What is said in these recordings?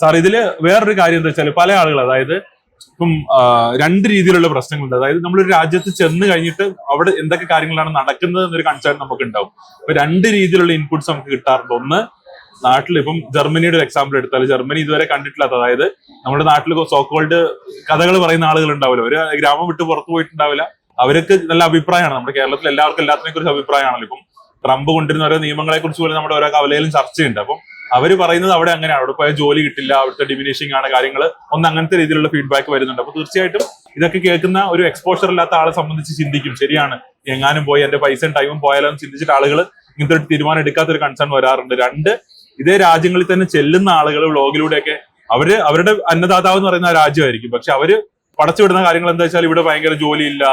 Sir ഇതില് വേറൊരു കാര്യം എന്താ വെച്ചാൽ പല ആളുകൾ, അതായത് ഇപ്പം രണ്ട് രീതിയിലുള്ള പ്രശ്നങ്ങളുണ്ട്. അതായത് നമ്മളൊരു രാജ്യത്ത് ചെന്ന് കഴിഞ്ഞിട്ട് അവിടെ എന്തൊക്കെ കാര്യങ്ങളാണ് നടക്കുന്നത് എന്നൊരു കൺസേൺ നമുക്ക് ഉണ്ടാവും. അപ്പൊ രണ്ട് രീതിയിലുള്ള ഇൻപുട്സ് നമുക്ക് കിട്ടാറുണ്ട്. ഒന്ന്, നാട്ടിൽ ഇപ്പം ജർമ്മനിയുടെ ഒരു എക്സാമ്പിൾ എടുത്താൽ, ജർമ്മനി ഇതുവരെ കണ്ടിട്ടില്ലാത്ത, അതായത് നമ്മുടെ നാട്ടിൽ സോക്കോൾഡ് കഥകൾ പറയുന്ന ആളുകൾ ഉണ്ടാവില്ല, ഒരു ഗ്രാമം വിട്ട് പുറത്തു പോയിട്ടുണ്ടാവില്ല, അവർക്ക് നല്ല അഭിപ്രായമാണ്. നമ്മുടെ കേരളത്തിൽ എല്ലാവർക്കും എല്ലാത്തിനെ കുറിച്ച് അഭിപ്രായമാണല്ലോ. ഇപ്പം ട്രംപ് കൊണ്ടുവരുന്ന ഓരോ നിയമങ്ങളെ കുറിച്ച് പോലും നമ്മുടെ ഓരോ കവലയിലും ചർച്ചയുണ്ട്. അപ്പം അവര് പറയുന്നത് അവിടെ അങ്ങനെയാണ്, അവിടെ പോയാൽ ജോലി കിട്ടില്ല, അവിടുത്തെ ഡിമിനിഷിംഗ് ആണ് കാര്യങ്ങൾ, അങ്ങനത്തെ രീതിയിലുള്ള ഫീഡ്ബാക്ക് വരുന്നുണ്ട്. അപ്പൊ തീർച്ചയായിട്ടും ഇതൊക്കെ കേൾക്കുന്ന ഒരു എക്സ്പോഷർ ഇല്ലാത്ത ആളെ സംബന്ധിച്ച് ചിന്തിക്കും, ശരിയാണ്, എങ്ങാനും പോയി എന്റെ പൈസയും ടൈമും പോയാലോ എന്ന് ചിന്തിച്ചിട്ട് ആളുകൾ ഇങ്ങനത്തെ ഒരു തീരുമാനം എടുക്കാത്തൊരു കൺസേൺ വരാറുണ്ട്. രണ്ട്, ഇതേ രാജ്യങ്ങളിൽ തന്നെ ചെല്ലുന്ന ആളുകൾ വ്ളോഗിലൂടെയൊക്കെ അവരുടെ അന്നദാതാവ് എന്ന് പറയുന്ന രാജ്യമായിരിക്കും, പക്ഷെ അവര് പടച്ചുവിടുന്ന കാര്യങ്ങൾ എന്താ വെച്ചാൽ ഇവിടെ ഭയങ്കര ജോലിയില്ല,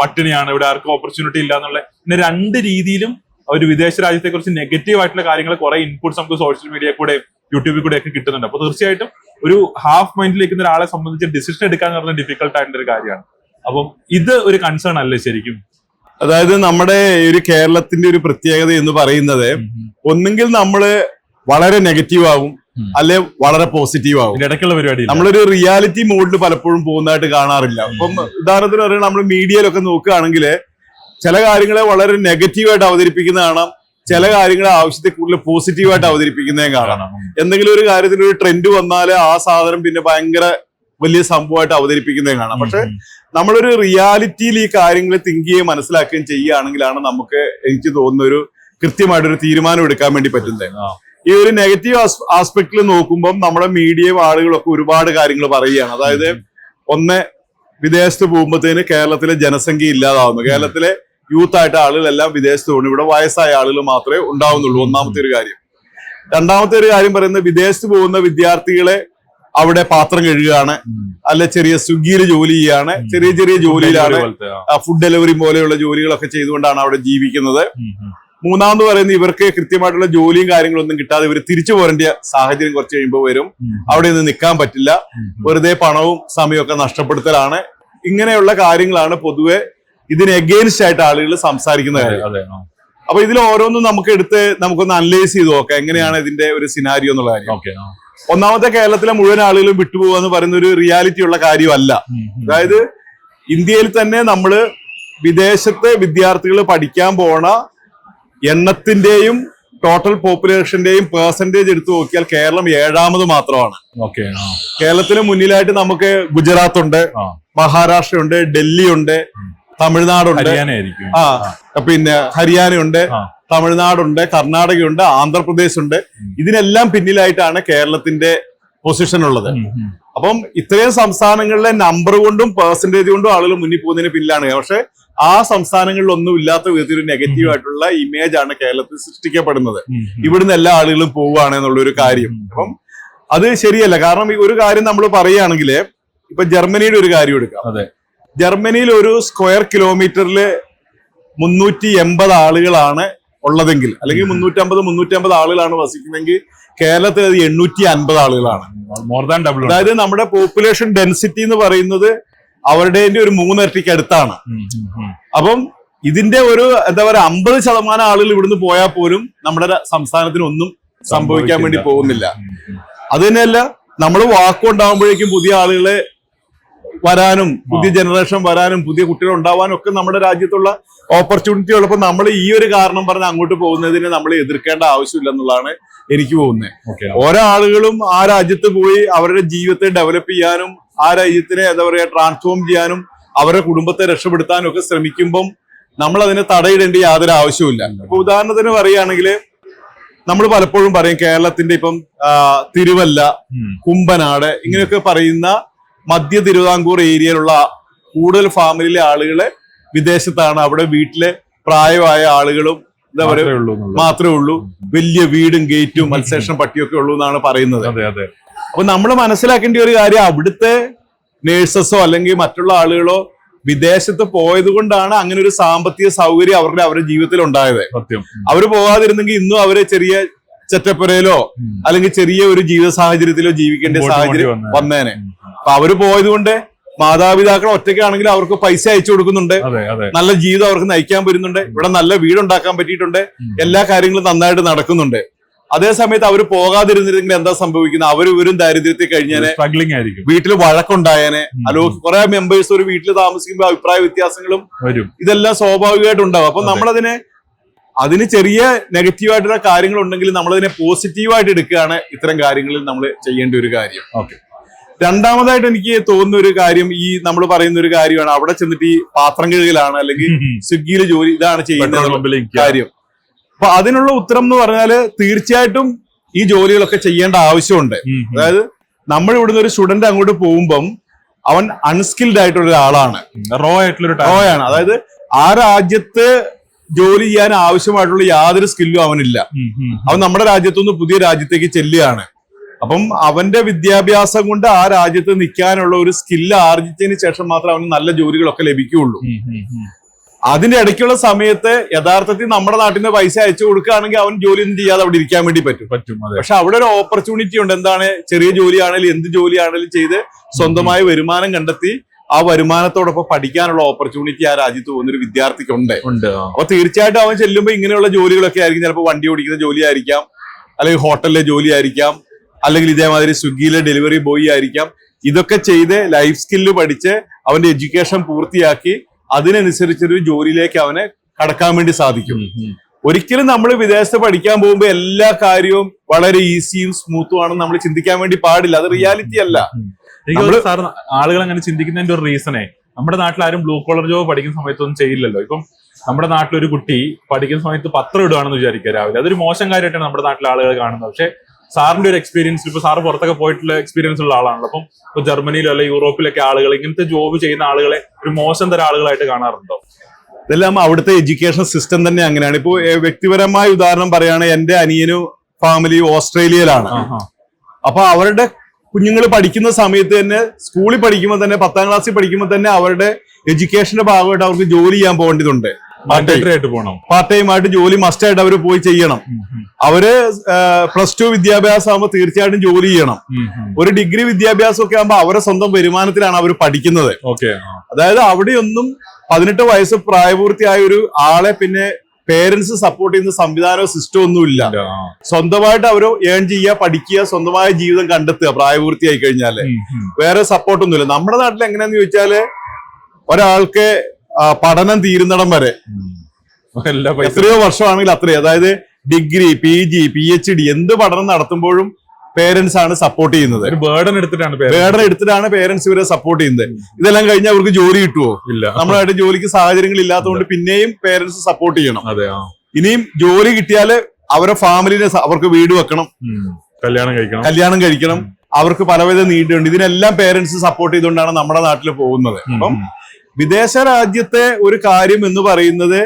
പട്ടിണിയാണ്, ഇവിടെ ആർക്കും ഓപ്പർച്യൂണിറ്റി ഇല്ല എന്നുള്ള, പിന്നെ രണ്ട് രീതിയിലും ഒരു വിദേശ രാജ്യത്തെ കുറിച്ച് നെഗറ്റീവ് ആയിട്ടുള്ള കാര്യങ്ങൾ കുറെ ഇൻപുട്സ് നമുക്ക് സോഷ്യൽ മീഡിയ കൂടെ യൂട്യൂബിൽ കൂടെ ഒക്കെ കിട്ടുന്നുണ്ട്. അപ്പൊ തീർച്ചയായിട്ടും ഒരു ഹാഫ് മൈൻഡിലേക്കുന്ന ഒരാളെ സംബന്ധിച്ച് ഡിസിഷൻ എടുക്കാൻ എന്ന് പറഞ്ഞാൽ ഡിഫിക്കൽട്ട് ആയിട്ടുള്ള ഒരു കാര്യമാണ്. അപ്പം ഇത് ഒരു കൺസേൺ അല്ലേ ശരിക്കും? അതായത് നമ്മുടെ ഒരു കേരളത്തിന്റെ ഒരു പ്രത്യേകത എന്ന് പറയുന്നത്, ഒന്നുകിൽ നമ്മള് വളരെ നെഗറ്റീവ് ആകും, അല്ലെ വളരെ പോസിറ്റീവ് ആകും. ഇടയ്ക്കുള്ള പരിപാടി നമ്മളൊരു റിയാലിറ്റി മോഡിൽ പലപ്പോഴും പോകുന്നതായിട്ട് കാണാറില്ല. അപ്പം ഉദാഹരണത്തിന് പറയുന്നത്, നമ്മൾ മീഡിയയിലൊക്കെ നോക്കുകയാണെങ്കിൽ ചില കാര്യങ്ങളെ വളരെ നെഗറ്റീവായിട്ട് അവതരിപ്പിക്കുന്ന കാണാം, ചില കാര്യങ്ങളെ ആവശ്യത്തെ കൂടുതൽ പോസിറ്റീവായിട്ട് അവതരിപ്പിക്കുന്നതും കാണാം. എന്തെങ്കിലും ഒരു കാര്യത്തിൽ ഒരു ട്രെൻഡ് വന്നാൽ ആ സാധനം പിന്നെ ഭയങ്കര വലിയ സംഭവമായിട്ട് അവതരിപ്പിക്കുന്നതും കാണാം. പക്ഷെ നമ്മളൊരു റിയാലിറ്റിയിൽ ഈ കാര്യങ്ങൾ തിങ്ക് ചെയ്യുകയും മനസ്സിലാക്കുകയും ചെയ്യുകയാണെങ്കിലാണ് നമുക്ക്, എനിക്ക് തോന്നുന്ന, ഒരു കൃത്യമായിട്ടൊരു തീരുമാനം എടുക്കാൻ വേണ്ടി പറ്റുന്നത്. ഈ ഒരു നെഗറ്റീവ് ആസ്പെക്റ്റിൽ നോക്കുമ്പോൾ നമ്മുടെ മീഡിയയും ആളുകളൊക്കെ ഒരുപാട് കാര്യങ്ങൾ പറയുകയാണ്. അതായത് ഒന്ന്, വിദേശത്ത് പോകുമ്പോഴത്തേന് കേരളത്തിലെ ജനസംഖ്യ ഇല്ലാതാവുന്നു, കേരളത്തിലെ യൂത്ത് ആയിട്ട് ആളുകളെല്ലാം വിദേശത്ത് പോകുന്നു, ഇവിടെ വയസ്സായ ആളുകൾ മാത്രമേ ഉണ്ടാവുന്നുള്ളൂ, ഒന്നാമത്തെ ഒരു കാര്യം. രണ്ടാമത്തെ ഒരു കാര്യം പറയുന്നത്, വിദേശത്ത് പോകുന്ന വിദ്യാർത്ഥികളെ അവിടെ പാത്രം കഴുകുകയാണ്, അല്ലെ ചെറിയ സ്വിഗ്ഗിയിൽ ജോലി ചെയ്യാണ്, ചെറിയ ചെറിയ ജോലിയിലാണ്, ഫുഡ് ഡെലിവറി പോലെയുള്ള ജോലികളൊക്കെ ചെയ്തുകൊണ്ടാണ് അവിടെ ജീവിക്കുന്നത്. മൂന്നാമത് പറയുന്നത്, ഇവർക്ക് കൃത്യമായിട്ടുള്ള ജോലിയും കാര്യങ്ങളൊന്നും കിട്ടാതെ ഇവർ തിരിച്ചു പോരേണ്ട സാഹചര്യം കുറച്ച് കഴിയുമ്പോൾ വരും, അവിടെ നിന്ന് നിൽക്കാൻ പറ്റില്ല, വെറുതെ പണവും സമയമൊക്കെ നഷ്ടപ്പെടുത്തലാണ്. ഇങ്ങനെയുള്ള കാര്യങ്ങളാണ് പൊതുവെ ഇതിന് എഗെയിൻസ്റ്റ് ആയിട്ട് ആളുകൾ സംസാരിക്കുന്ന കാര്യം. അപ്പൊ ഇതിൽ ഓരോന്നും നമുക്കൊന്ന് അനലൈസ് ചെയ്ത് നോക്കാം എങ്ങനെയാണ് ഇതിന്റെ ഒരു സിനാരിയോ എന്നുള്ള കാര്യം. ഒന്നാമത്തെ, കേരളത്തിലെ മുഴുവൻ ആളുകളും വിട്ടുപോകുക എന്ന് പറയുന്ന ഒരു റിയാലിറ്റി ഉള്ള കാര്യമല്ല. അതായത് ഇന്ത്യയിൽ തന്നെ നമ്മള് വിദേശത്തെ വിദ്യാർത്ഥികൾ പഠിക്കാൻ പോണ എണ്ണത്തിന്റെയും ടോട്ടൽ പോപ്പുലേഷന്റെയും പെർസെന്റേജ് എടുത്തു നോക്കിയാൽ കേരളം 7ാമത് മാത്രമാണ്. കേരളത്തിന് മുന്നിലായിട്ട് നമുക്ക് ഗുജറാത്ത് ഉണ്ട്, മഹാരാഷ്ട്ര ഉണ്ട്, ഡൽഹി ഉണ്ട്, തമിഴ്നാടുണ്ട്, പിന്നെ ഹരിയാനയുണ്ട്, തമിഴ്നാടുണ്ട്, കർണാടകയുണ്ട്, ആന്ധ്രാപ്രദേശ് ഉണ്ട്. ഇതിനെല്ലാം പിന്നിലായിട്ടാണ് കേരളത്തിന്റെ പൊസിഷൻ ഉള്ളത്. അപ്പം ഇത്രയും സംസ്ഥാനങ്ങളിലെ നമ്പർ കൊണ്ടും പെർസെന്റേജ് കൊണ്ടും ആളുകൾ മുന്നിൽ പോകുന്നതിന് പിന്നിലാണ്. പക്ഷെ ആ സംസ്ഥാനങ്ങളിൽ ഒന്നും ഇല്ലാത്ത വിധത്തിൽ ഒരു നെഗറ്റീവ് ആയിട്ടുള്ള ഇമേജ് ആണ് കേരളത്തിൽ സൃഷ്ടിക്കപ്പെടുന്നത്. ഇവിടുന്ന് എല്ലാ ആളുകളും പോവുകയാണ് എന്നുള്ളൊരു കാര്യം. അപ്പം അത് ശരിയല്ല. കാരണം ഒരു കാര്യം നമ്മൾ പറയുകയാണെങ്കിൽ, ഇപ്പൊ ജർമ്മനിയുടെ ഒരു കാര്യം എടുക്കാം. ജർമ്മനിയിൽ ഒരു സ്ക്വയർ കിലോമീറ്ററിൽ 380 ആളുകളാണ് ഉള്ളതെങ്കിൽ, അല്ലെങ്കിൽ 350 ആളുകളാണ് വസിക്കുന്നതെങ്കിൽ, കേരളത്തിൽ അത് 850 ആളുകളാണ്. More than double. അതായത് നമ്മുടെ പോപ്പുലേഷൻ ഡെൻസിറ്റി എന്ന് പറയുന്നത് അവരുടെ ഒരു 3 ഇരട്ടിക്ക് അടുത്താണ്. അപ്പം ഇതിന്റെ ഒരു എന്താ പറയുക, 50% ആളുകൾ ഇവിടുന്ന് പോയാൽ പോലും നമ്മുടെ സംസ്ഥാനത്തിന് ഒന്നും സംഭവിക്കാൻ വേണ്ടി പോകുന്നില്ല. അത് തന്നെയല്ല, നമ്മൾ വാക്കുണ്ടാകുമ്പോഴേക്കും പുതിയ ആളുകളെ വരാനും, പുതിയ ജനറേഷൻ വരാനും, പുതിയ കുട്ടികൾ ഉണ്ടാവാനും ഒക്കെ നമ്മുടെ രാജ്യത്തുള്ള ഓപ്പർച്യൂണിറ്റി ഉള്ളപ്പോൾ നമ്മൾ ഈ ഒരു കാരണം പറഞ്ഞ് അങ്ങോട്ട് പോകുന്നതിനെ നമ്മൾ എതിർക്കേണ്ട ആവശ്യമില്ല എന്നുള്ളതാണ് എനിക്ക് തോന്നുന്നത്. ഓരോ ആളുകളും ആ രാജ്യത്ത് പോയി അവരുടെ ജീവിതത്തെ ഡെവലപ്പ് ചെയ്യാനും, ആ രാജ്യത്തിനെ എന്താ പറയാ ട്രാൻസ്ഫോം ചെയ്യാനും, അവരുടെ കുടുംബത്തെ രക്ഷപ്പെടുത്താനും ഒക്കെ ശ്രമിക്കുമ്പം നമ്മൾ അതിനെ തടയിടേണ്ട യാതൊരു ആവശ്യമില്ല. ഇപ്പൊ ഉദാഹരണത്തിന് പറയുകയാണെങ്കിൽ, നമ്മൾ പലപ്പോഴും പറയും കേരളത്തിന്റെ ഇപ്പം തിരുവല്ല, കുമ്പനാട് ഇങ്ങനെയൊക്കെ പറയുന്ന മധ്യ തിരുവിതാംകൂർ ഏരിയയിലുള്ള കൂടുതൽ ഫാമിലിയിലെ ആളുകളെ വിദേശത്താണ്. അവിടെ വീട്ടിലെ പ്രായമായ ആളുകളും എന്താ പറയുക മാത്രമേ ഉള്ളൂ, വലിയ വീടും ഗേറ്റും മത്സേഷൻ പട്ടിയൊക്കെ ഉള്ളൂ എന്നാണ് പറയുന്നത്. അപ്പൊ നമ്മൾ മനസ്സിലാക്കേണ്ട ഒരു കാര്യം, അവിടുത്തെ നേഴ്സസോ അല്ലെങ്കിൽ മറ്റുള്ള ആളുകളോ വിദേശത്ത് പോയത് കൊണ്ടാണ് അങ്ങനെ ഒരു സാമ്പത്തിക സൗകര്യം അവരുടെ ജീവിതത്തിൽ ഉണ്ടായത്. അവർ പോകാതിരുന്നെങ്കിൽ ഇന്നും അവരെ ചെറിയ ചെറ്റപ്പുരയിലോ അല്ലെങ്കിൽ ചെറിയ ഒരു ജീവിത സാഹചര്യത്തിലോ ജീവിക്കേണ്ട സാഹചര്യം വന്നേനെ. അപ്പൊ അവര് പോയത് കൊണ്ട് മാതാപിതാക്കൾ ഒറ്റയ്ക്കാണെങ്കിൽ അവർക്ക് പൈസ അയച്ചു കൊടുക്കുന്നുണ്ട്, നല്ല ജീവിതം അവർക്ക് നയിക്കാൻ പറ്റുന്നുണ്ട്, ഇവിടെ നല്ല വീടുണ്ടാക്കാൻ പറ്റിയിട്ടുണ്ട്, എല്ലാ കാര്യങ്ങളും നന്നായിട്ട് നടക്കുന്നുണ്ട്. അതേ സമയത്ത് അവർ പോകാതിരുന്നിരുന്നെങ്കിൽ എന്താ സംഭവിക്കുന്നത്? അവരും ദാരിദ്ര്യത്തിൽ കഴിഞ്ഞാൽ സ്ട്രഗ്ലിംഗ് ആയിരിക്കും, വീട്ടിൽ വഴക്കുണ്ടായാനെ. അല്ലോ കുറെ മെമ്പേഴ്സ് ഒരു വീട്ടിൽ താമസിക്കുമ്പോൾ അഭിപ്രായ വ്യത്യാസങ്ങളും വരും, ഇതെല്ലാം സ്വാഭാവികമായിട്ട് ഉണ്ടാവും. അപ്പൊ അതിന് ചെറിയ നെഗറ്റീവായിട്ടുള്ള കാര്യങ്ങൾ ഉണ്ടെങ്കിൽ നമ്മളതിനെ പോസിറ്റീവായിട്ട് എടുക്കുകയാണ് ഇത്തരം കാര്യങ്ങളിൽ നമ്മൾ ചെയ്യേണ്ട ഒരു കാര്യം. ഓക്കെ. രണ്ടാമതായിട്ട് എനിക്ക് തോന്നുന്ന ഒരു കാര്യം, ഈ നമ്മൾ പറയുന്ന ഒരു കാര്യമാണ്, അവിടെ ചെന്നിട്ട് ഈ പാത്രം കഴുകലാണ് അല്ലെങ്കിൽ സ്വിഗ്ഗിയിൽ ജോലി ഇതാണ് ചെയ്യുന്ന കാര്യം. അപ്പൊ അതിനുള്ള ഉത്തരം എന്ന് പറഞ്ഞാല് തീർച്ചയായിട്ടും ഈ ജോലികളൊക്കെ ചെയ്യേണ്ട ആവശ്യമുണ്ട്. അതായത് നമ്മൾ ഇവിടുന്ന് ഒരു സ്റ്റുഡന്റ് അങ്ങോട്ട് പോകുമ്പം അവൻ അൺസ്കിൽഡ് ആയിട്ടുള്ള ഒരാളാണ്, റോ ആയിട്ടുള്ള ആണ്. അതായത് ആ രാജ്യത്ത് ജോലി ചെയ്യാൻ ആവശ്യമായിട്ടുള്ള യാതൊരു സ്കില്ലും അവനില്ല. അവൻ നമ്മുടെ രാജ്യത്തുനിന്ന് പുതിയ രാജ്യത്തേക്ക് ചെല്ലുകയാണ്. അപ്പം അവന്റെ വിദ്യാഭ്യാസം കൊണ്ട് ആ രാജ്യത്ത് നിൽക്കാനുള്ള ഒരു സ്കില്ല് ആർജിച്ചതിന് ശേഷം മാത്രമേ അവന് നല്ല ജോലികളൊക്കെ ലഭിക്കുകയുള്ളൂ. അതിന്റെ ഇടയ്ക്കുള്ള സമയത്ത് യഥാർത്ഥത്തിൽ നമ്മുടെ നാട്ടിൽ നിന്ന് പൈസ അയച്ചു കൊടുക്കുകയാണെങ്കിൽ അവൻ ജോലിയൊന്നും ചെയ്യാതെ അവിടെ ഇരിക്കാൻ വേണ്ടി പറ്റും. പക്ഷെ അവിടെ ഒരു ഓപ്പർച്യൂണിറ്റി ഉണ്ട്. എന്താണ്? ചെറിയ ജോലിയാണെങ്കിലും എന്ത് ജോലിയാണെങ്കിലും ചെയ്ത് സ്വന്തമായ വരുമാനം കണ്ടെത്തി ആ വരുമാനത്തോടൊപ്പം പഠിക്കാനുള്ള ഓപ്പർച്യൂണിറ്റി ആ രാജ്യത്ത് പോകുന്നൊരു വിദ്യാർത്ഥിക്കുണ്ട്. അപ്പൊ തീർച്ചയായിട്ടും അവൻ ചെല്ലുമ്പോൾ ഇങ്ങനെയുള്ള ജോലികളൊക്കെ ആയിരിക്കും. ചിലപ്പോൾ വണ്ടി ഓടിക്കുന്ന ജോലിയായിരിക്കാം, അല്ലെങ്കിൽ ഹോട്ടലിലെ ജോലിയായിരിക്കാം, അല്ലെങ്കിൽ ഇതേമാതിരി സ്വിഗ്ഗിയിലെ ഡെലിവറി ബോയ് ആയിരിക്കാം. ഇതൊക്കെ ചെയ്ത് ലൈഫ് സ്കില്ല് പഠിച്ച് അവന്റെ എഡ്യൂക്കേഷൻ പൂർത്തിയാക്കി അതിനനുസരിച്ചൊരു ജോലിയിലേക്ക് അവനെ കടക്കാൻ വേണ്ടി സാധിക്കും. ഒരിക്കലും നമ്മൾ വിദേശത്ത് പഠിക്കാൻ പോകുമ്പോൾ എല്ലാ കാര്യവും വളരെ ഈസിയും സ്മൂത്തും ആണെന്ന് നമ്മൾ ചിന്തിക്കാൻ വേണ്ടി പാടില്ല. അത് റിയാലിറ്റി അല്ല. സാർ, ആളുകൾ അങ്ങനെ ചിന്തിക്കുന്നതിന്റെ ഒരു റീസണേ, നമ്മുടെ നാട്ടിൽ ആരും ബ്ലൂ കോളർ ജോബ് പഠിക്കുന്ന സമയത്തൊന്നും ചെയ്യില്ലല്ലോ. ഇപ്പം നമ്മുടെ നാട്ടിലൊരു കുട്ടി പഠിക്കുന്ന സമയത്ത് പത്രം ഇടുകയാണെന്ന് വിചാരിക്കുക രാവിലെ, അതൊരു മോശം കാര്യമായിട്ടാണ് നമ്മുടെ നാട്ടിലെ ആളുകൾ കാണുന്നത്. പക്ഷെ സാറിന്റെ ഒരു എക്സ്പീരിയൻസിൽ, ഇപ്പൊ സാറ് പുറത്തൊക്കെ പോയിട്ടുള്ള എക്സ്പീരിയൻസ് ഉള്ള ആളാണല്ലോ, അപ്പം ഇപ്പൊ ജർമ്മനിയിലോ അല്ലെങ്കിൽ യൂറോപ്പിലൊക്കെ ആളുകൾ ഇങ്ങനത്തെ ജോബ് ചെയ്യുന്ന ആളുകളെ ഒരു മോശം തരം ആളുകളായിട്ട് കാണാറുണ്ടോ? ഇതെല്ലാം അവിടുത്തെ എഡ്യൂക്കേഷൻ സിസ്റ്റം തന്നെ അങ്ങനെയാണ്. ഇപ്പൊ വ്യക്തിപരമായ ഉദാഹരണം പറയുകയാണെങ്കിൽ എന്റെ അനിയനും ഫാമിലി ഓസ്ട്രേലിയയിലാണ്. അപ്പൊ അവരുടെ കുഞ്ഞുങ്ങൾ പഠിക്കുന്ന സമയത്ത് തന്നെ, സ്കൂളിൽ പഠിക്കുമ്പോൾ തന്നെ, 10ാം ക്ലാസ്സിൽ പഠിക്കുമ്പോൾ തന്നെ അവരുടെ എഡ്യൂക്കേഷന്റെ ഭാഗമായിട്ട് അവർക്ക് ജോലി ചെയ്യാൻ പോകേണ്ടതുണ്ട്. പാർട്ട് ടൈം ആയിട്ട് ജോലി മസ്റ്റ് ആയിട്ട് അവർ പോയി ചെയ്യണം. അവര് +2 വിദ്യാഭ്യാസം ആകുമ്പോൾ തീർച്ചയായിട്ടും ജോലി ചെയ്യണം. ഒരു ഡിഗ്രി വിദ്യാഭ്യാസം ഒക്കെ ആകുമ്പോൾ അവരുടെ സ്വന്തം വരുമാനത്തിലാണ് അവർ പഠിക്കുന്നത്. അതായത് അവിടെയൊന്നും 18 വയസ്സ് പ്രായപൂർത്തിയായ ഒരു ആളെ പിന്നെ പേരൻസ് സപ്പോർട്ട് ചെയ്യുന്ന സംവിധാനമോ സിസ്റ്റം ഒന്നുമില്ല. സ്വന്തമായിട്ട് അവർ ഏൺ ചെയ്യുക, പഠിക്കുക, സ്വന്തമായ ജീവിതം കണ്ടെത്തുക പ്രായപൂർത്തിയായി കഴിഞ്ഞാല്. വേറെ സപ്പോർട്ടൊന്നുമില്ല. നമ്മുടെ നാട്ടിൽ എങ്ങനെയാന്ന് ചോദിച്ചാല് ഒരാൾക്ക് പഠനം തീരുന്നിടം വരെ എത്രയോ വർഷമാണെങ്കിൽ അത്രയും, അതായത് ഡിഗ്രി, PG, PhD എന്ത് പഠനം നടത്തുമ്പോഴും പേരൻസ് ആണ് സപ്പോർട്ട് ചെയ്യുന്നത്. ബേർഡൻ എടുത്തിട്ടാണ് പേരൻസ് ഇവരെ സപ്പോർട്ട് ചെയ്യുന്നത്. ഇതെല്ലാം കഴിഞ്ഞാൽ അവർക്ക് ജോലി കിട്ടുമോ? ഇല്ല. നമ്മളായിട്ട് ജോലിക്ക് സാഹചര്യങ്ങൾ ഇല്ലാത്തതുകൊണ്ട് പിന്നെയും പേരൻസ് സപ്പോർട്ട് ചെയ്യണം. ഇനിയും ജോലി കിട്ടിയാല് അവരെ ഫാമിലിനെ അവർക്ക് വീട് വെക്കണം, കല്യാണം കഴിക്കണം, അവർക്ക് പലവിധ നീണ്ടുണ്ട്. ഇതിനെല്ലാം പേരൻസ് സപ്പോർട്ട് ചെയ്തുകൊണ്ടാണ് നമ്മുടെ നാട്ടിൽ പോകുന്നത്. അപ്പം വിദേശ രാജ്യത്തെ ഒരു കാര്യം എന്ന് പറയുന്നത്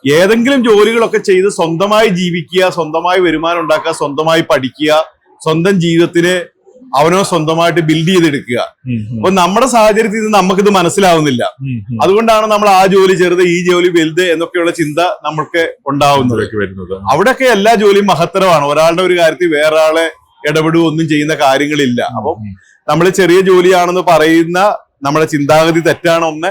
ഏതെങ്കിലും ജോലികളൊക്കെ ചെയ്ത് സ്വന്തമായി ജീവിക്കുക, സ്വന്തമായി വരുമാനം ഉണ്ടാക്കുക, സ്വന്തമായി പഠിക്കുക, സ്വന്തം ജീവിതത്തിന് അവനോ സ്വന്തമായിട്ട് ബിൽഡ് ചെയ്തെടുക്കുക. അപ്പൊ നമ്മുടെ സാഹചര്യത്തിൽ ഇത് നമുക്കിത് മനസ്സിലാവുന്നില്ല. അതുകൊണ്ടാണ് നമ്മൾ ആ ജോലി ചെറുത്, ഈ ജോലി വലുത് എന്നൊക്കെയുള്ള ചിന്ത നമ്മൾക്ക് ഉണ്ടാവുന്നത്. അവിടെയൊക്കെ എല്ലാ ജോലിയും മഹത്തരമാണ്. ഒരാളുടെ ഒരു കാര്യത്തിൽ വേറെ ആളെ ഇടപെടുകയോ ഒന്നും ചെയ്യുന്ന കാര്യങ്ങളില്ല. അപ്പം നമ്മൾ ചെറിയ ജോലിയാണെന്ന് പറയുന്ന നമ്മുടെ ചിന്താഗതി തെറ്റാണ്. ഒന്ന്.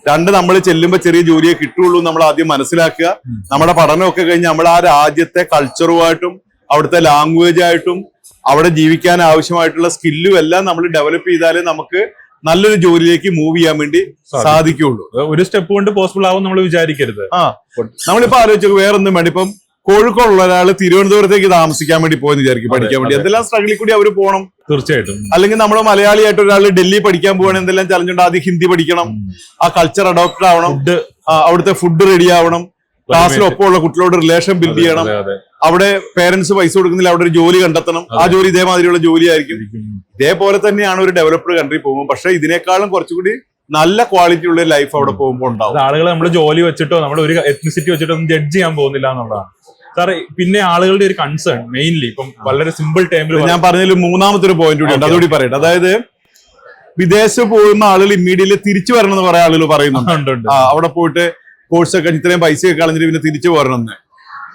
രണ്ട്, നമ്മൾ ചെല്ലുമ്പോൾ ചെറിയ ജോലിയെ കിട്ടുള്ളൂ നമ്മൾ ആദ്യം മനസ്സിലാക്കുക. നമ്മുടെ പഠനമൊക്കെ കഴിഞ്ഞ് നമ്മൾ ആ രാജ്യത്തെ കൾച്ചറുമായിട്ടും അവിടുത്തെ ലാംഗ്വേജ് ആയിട്ടും അവിടെ ജീവിക്കാൻ ആവശ്യമായിട്ടുള്ള സ്കില്ലും എല്ലാം നമ്മൾ ഡെവലപ്പ് ചെയ്താലേ നമുക്ക് നല്ലൊരു ജോലിയിലേക്ക് മൂവ് ചെയ്യാൻ വേണ്ടി സാധിക്കുള്ളൂ. ഒരു സ്റ്റെപ്പ് കൊണ്ട് പോസിബിൾ ആവും നമ്മൾ വിചാരിക്കരുത്. നമ്മളിപ്പോ ആലോചിച്ചു വേറൊന്നും വേണ്ട. ഇപ്പം കോഴിക്കോടുള്ള ഒരാൾ തിരുവനന്തപുരത്തേക്ക് താമസിക്കാൻ വേണ്ടി പോയെന്ന് വിചാരിക്കും, പഠിക്കാൻ വേണ്ടി. എന്തെല്ലാം സ്ട്രഗിളിൽ കൂടി അവർ പോകണം. തീർച്ചയായിട്ടും. അല്ലെങ്കിൽ നമ്മൾ മലയാളിയായിട്ട് ഒരാൾ ഡൽഹി പഠിക്കാൻ പോകണം, എന്തെല്ലാം ചലഞ്ചുണ്ട്. ആദ്യം ഹിന്ദി പഠിക്കണം, ആ കൾച്ചർ അഡോപ്റ്റ് ആവണം, അവിടുത്തെ ഫുഡ് റെഡി ആവണം, ക്ലാസ്സിലൊപ്പമുള്ള കുട്ടികളോട് റിലേഷൻ ബിൽഡ് ചെയ്യണം. അവിടെ പേരൻസ് പൈസ കൊടുക്കുന്നില്ല, അവിടെ ഒരു ജോലി കണ്ടെത്തണം. ആ ജോലി ഇതേമാതിരിയുള്ള ജോലിയായിരിക്കും. ഇതേപോലെ തന്നെയാണ് ഒരു ഡെവലപ്ഡ് കൺട്രി പോകുമ്പോൾ. പക്ഷെ ഇതിനേക്കാളും കുറച്ചുകൂടി നല്ല ക്വാളിറ്റി ഉള്ള ലൈഫ് അവിടെ പോകുമ്പോൾ ഉണ്ടാവും. ആളുകൾ നമ്മൾ ജോലി വെച്ചിട്ടോ നമ്മുടെ ഒരു എത്നിസിറ്റി വെച്ചിട്ടോ ഒന്നും ജഡ്ജ് ചെയ്യാൻ പോകുന്നില്ല എന്നുള്ളതാണ് സാറേ. പിന്നെ ആളുകളുടെ ഒരു കൺസേൺ മെയിൻലി ഇപ്പം വളരെ സിമ്പിൾ ടൈമിൽ ഞാൻ പറഞ്ഞതിൽ മൂന്നാമത്തെ ഒരു പോയിന്റ് കൂടി ഉണ്ട്, അതുകൂടി പറയട്ടെ. അതായത് വിദേശത്ത് പോകുന്ന ആളുകൾ ഇമ്മീഡിയറ്റ്ലി തിരിച്ചു വരണം എന്ന് പറയാൻ ആളുകൾ പറയുന്നുണ്ട്. അവിടെ പോയിട്ട് കോഴ്സൊക്കെ ഇത്രയും പൈസയൊക്കെ കളഞ്ഞിട്ട് പിന്നെ തിരിച്ചു പോരണം എന്ന്.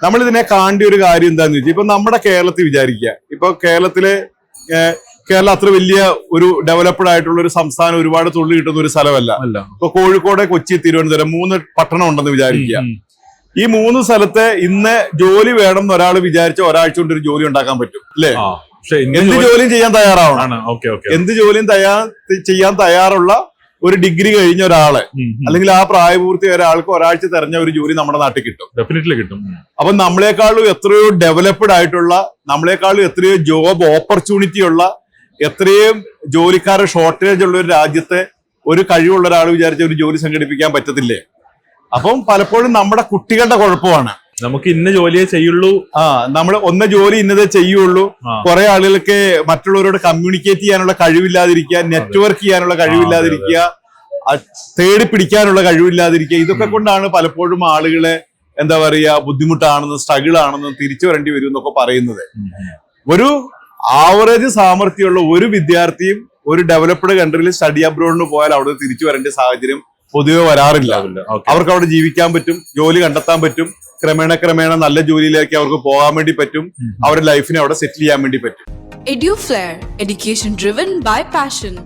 നമ്മൾ ഇതിനെ കാണേണ്ട ഒരു കാര്യം എന്താന്ന് വെച്ചാൽ, ഇപ്പൊ നമ്മുടെ കേരളത്തിൽ വിചാരിക്കുക, ഇപ്പൊ കേരളം അത്ര വലിയ ഒരു ഡെവലപ്ഡ് ആയിട്ടുള്ള ഒരു സംസ്ഥാനം, ഒരുപാട് തൊഴിൽ കിട്ടുന്ന ഒരു സ്ഥലമല്ല. ഇപ്പൊ കോഴിക്കോട്, കൊച്ചി, തിരുവനന്തപുരം 3 പട്ടണം ഉണ്ടെന്ന് വിചാരിക്കുക. ഈ 3 സ്ഥലത്തെ ഇന്ന് ജോലി വേണം എന്ന് ഒരാൾ വിചാരിച്ച ഒരാഴ്ച കൊണ്ട് ഒരു ജോലി ഉണ്ടാക്കാൻ പറ്റും അല്ലേ? പക്ഷെ എന്ത് ജോലിയും ചെയ്യാൻ തയ്യാറാവണം. ഓക്കെ എന്ത് ജോലിയും ചെയ്യാൻ തയ്യാറുള്ള ഒരു ഡിഗ്രി കഴിഞ്ഞ ഒരാള് അല്ലെങ്കിൽ ആ പ്രായപൂർത്തി ഒരാൾക്ക് ഒരാഴ്ച തെരഞ്ഞ ഒരു ജോലി നമ്മുടെ നാട്ടിൽ കിട്ടും. ഡെഫിനറ്റ്ലി കിട്ടും. അപ്പൊ നമ്മളെക്കാളും എത്രയോ ഡെവലപ്ഡ് ആയിട്ടുള്ള, നമ്മളെക്കാളും എത്രയോ ജോബ് ഓപ്പർച്യൂണിറ്റി ഉള്ള, എത്രയും ജോലിക്കാരുടെ ഷോർട്ടേജ് ഉള്ള ഒരു രാജ്യത്തെ ഒരു കഴിവുള്ള ഒരാൾ വിചാരിച്ച ഒരു ജോലി സംഘടിപ്പിക്കാൻ പറ്റത്തില്ലേ? അപ്പം പലപ്പോഴും നമ്മുടെ കുട്ടികളുടെ കുഴപ്പമാണ്. നമുക്ക് ഇന്ന ജോലിയെ ചെയ്യുള്ളൂ. നമ്മൾ ജോലി ഇന്നതേ ചെയ്യുള്ളൂ. കുറെ ആളുകൾക്ക് മറ്റുള്ളവരോട് കമ്മ്യൂണിക്കേറ്റ് ചെയ്യാനുള്ള കഴിവില്ലാതിരിക്കുക, നെറ്റ്വർക്ക് ചെയ്യാനുള്ള കഴിവില്ലാതിരിക്കുക, തേടി പിടിക്കാനുള്ള കഴിവില്ലാതിരിക്കുക. ഇതൊക്കെ കൊണ്ടാണ് പലപ്പോഴും ആളുകളെ എന്താ പറയാ ബുദ്ധിമുട്ടാണെന്നും സ്ട്രഗിൾ ആണെന്നും തിരിച്ചു വരേണ്ടി വരും എന്നൊക്കെ പറയുന്നത്. ഒരു ആവറേജ് സാമർഥ്യമുള്ള ഒരു വിദ്യാർത്ഥിയും ഒരു ഡെവലപ്ഡ് കൺട്രിയിൽ സ്റ്റഡി അബ്രോഡിന് പോയാൽ അവിടെ തിരിച്ചു വരേണ്ട സാഹചര്യം പൊതുവെ വരാറില്ല. അവർക്ക് അവിടെ ജീവിക്കാൻ പറ്റും, ജോലി കണ്ടെത്താൻ പറ്റും, ക്രമേണ നല്ല ജോലിയിലേക്ക് അവർക്ക് പോകാൻ വേണ്ടി പറ്റും, അവരുടെ ലൈഫിനെ അവിടെ സെറ്റിൽ ചെയ്യാൻ വേണ്ടി പറ്റും. EduFlair, education driven by passion.